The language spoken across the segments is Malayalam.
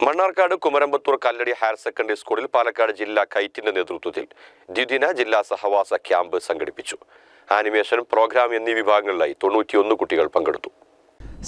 മണ്ണാർക്കാട് കുമരമ്പത്തൂർ കല്ലടി ഹയർ സെക്കൻഡറി സ്കൂളിൽ പാലക്കാട് ജില്ലാ കൈറ്റിന്റെ നേതൃത്വത്തിൽ ദ്വിദിന ജില്ലാ സഹവാസ ക്യാമ്പ് സംഘടിപ്പിച്ചു. ആനിമേഷൻ, പ്രോഗ്രാം എന്നീ വിഭാഗങ്ങളിലായി 91 കുട്ടികൾ പങ്കെടുത്തു.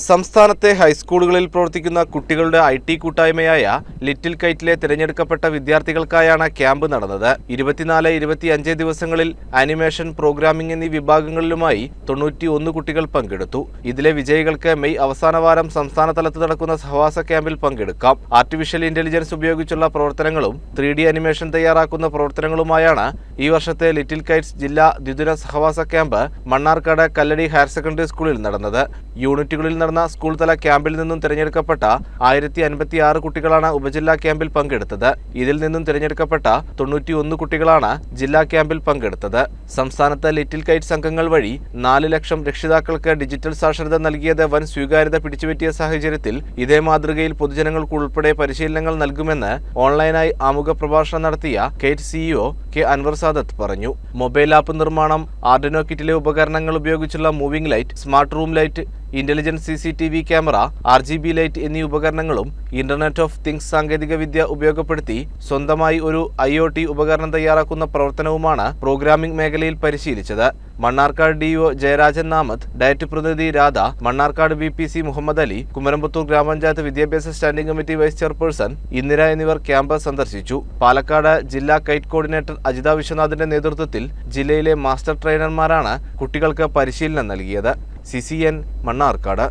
സംസ്ഥാനത്തെ ഹൈസ്കൂളുകളിൽ പ്രവർത്തിക്കുന്ന കുട്ടികളുടെ IT കൂട്ടായ്മയായ ലിറ്റിൽ കൈറ്റിലെ തിരഞ്ഞെടുക്കപ്പെട്ട വിദ്യാർത്ഥികൾക്കായാണ് ക്യാമ്പ് നടന്നത്. 24-25 ദിവസങ്ങളിൽ ആനിമേഷൻ, പ്രോഗ്രാമിംഗ് എന്നീ വിഭാഗങ്ങളിലുമായി 91 കുട്ടികൾ പങ്കെടുത്തു. ഇതിലെ വിജയികൾക്ക് മെയ് അവസാനവാരം സംസ്ഥാന തലത്ത് നടക്കുന്ന സഹവാസ ക്യാമ്പിൽ പങ്കെടുക്കാം. ആർട്ടിഫിഷ്യൽ ഇന്റലിജൻസ് ഉപയോഗിച്ചുള്ള പ്രവർത്തനങ്ങളും 3D അനിമേഷൻ തയ്യാറാക്കുന്ന പ്രവർത്തനങ്ങളുമായാണ് ഈ വർഷത്തെ ലിറ്റിൽ കൈറ്റ്സ് ജില്ലാ ദ്വിദിന സഹവാസ ക്യാമ്പ് മണ്ണാർക്കാട് കല്ലടി ഹയർ സെക്കൻഡറി സ്കൂളിൽ നടന്നത്. യൂണിറ്റുകളിൽ നടന്ന സ്കൂൾ തല ക്യാമ്പിൽ നിന്നും തിരഞ്ഞെടുക്കപ്പെട്ട 1056 കുട്ടികളാണ് ഉപജില്ലാ ക്യാമ്പിൽ പങ്കെടുത്തത്. ഇതിൽ നിന്നും തിരഞ്ഞെടുക്കപ്പെട്ട 91 കുട്ടികളാണ് ജില്ലാ ക്യാമ്പിൽ പങ്കെടുത്തത്. സംസ്ഥാനത്ത് ലിറ്റിൽ കൈറ്റ്സ് സംഘങ്ങൾ വഴി 4 ലക്ഷം രക്ഷിതാക്കൾക്ക് ഡിജിറ്റൽ സാക്ഷരത നൽകിയത് വൻ സ്വീകാര്യത പിടിച്ചുപറ്റിയ സാഹചര്യത്തിൽ ഇതേ മാതൃകയിൽ പൊതുജനങ്ങൾക്ക് ഉൾപ്പെടെ പരിശീലനങ്ങൾ നൽകുമെന്ന് ഓൺലൈനായി ആമുഖ പ്രഭാഷണം നടത്തിയ കൈറ്റ് CEO കെ അൻവർ സാദത്ത് പറഞ്ഞു. മൊബൈൽ ആപ്പ് നിർമ്മാണം, ആർഡിനോ കിറ്റിലെ ഉപകരണങ്ങൾ ഉപയോഗിച്ചുള്ള moving light, smart room light, intelligent CCTV camera, RGB light എന്നീ ഉപകരണങ്ങളും ഇന്റർനെറ്റ് ഓഫ് തിങ്സ് സാങ്കേതികവിദ്യ ഉപയോഗപ്പെടുത്തി സ്വന്തമായി ഒരു IoT ഉപകരണം തയ്യാറാക്കുന്ന പ്രവർത്തനവുമാണ് പ്രോഗ്രാമിംഗ് മേഖലയിൽ പരിശീലിച്ചത്. മണ്ണാർക്കാട് DO ജയരാജൻ നാമത്ത്, ഡയറ്റ് പ്രതിനിധി രാധ, മണ്ണാർക്കാട് VPC മുഹമ്മദ് അലി, കുമരമ്പത്തൂർ ഗ്രാമപഞ്ചായത്ത് വിദ്യാഭ്യാസ standing committee vice chairperson Indira എന്നിവർ ക്യാമ്പ് സന്ദർശിച്ചു. പാലക്കാട് ജില്ലാ കൈറ്റ് കോർഡിനേറ്റർ അജിത വിശ്വനാഥിന്റെ നേതൃത്വത്തിൽ ജില്ലയിലെ മാസ്റ്റർ ട്രെയിനർമാരാണ് കുട്ടികൾക്ക് പരിശീലനം നൽകിയത്. CCN മണ്ണാർക്കാട്.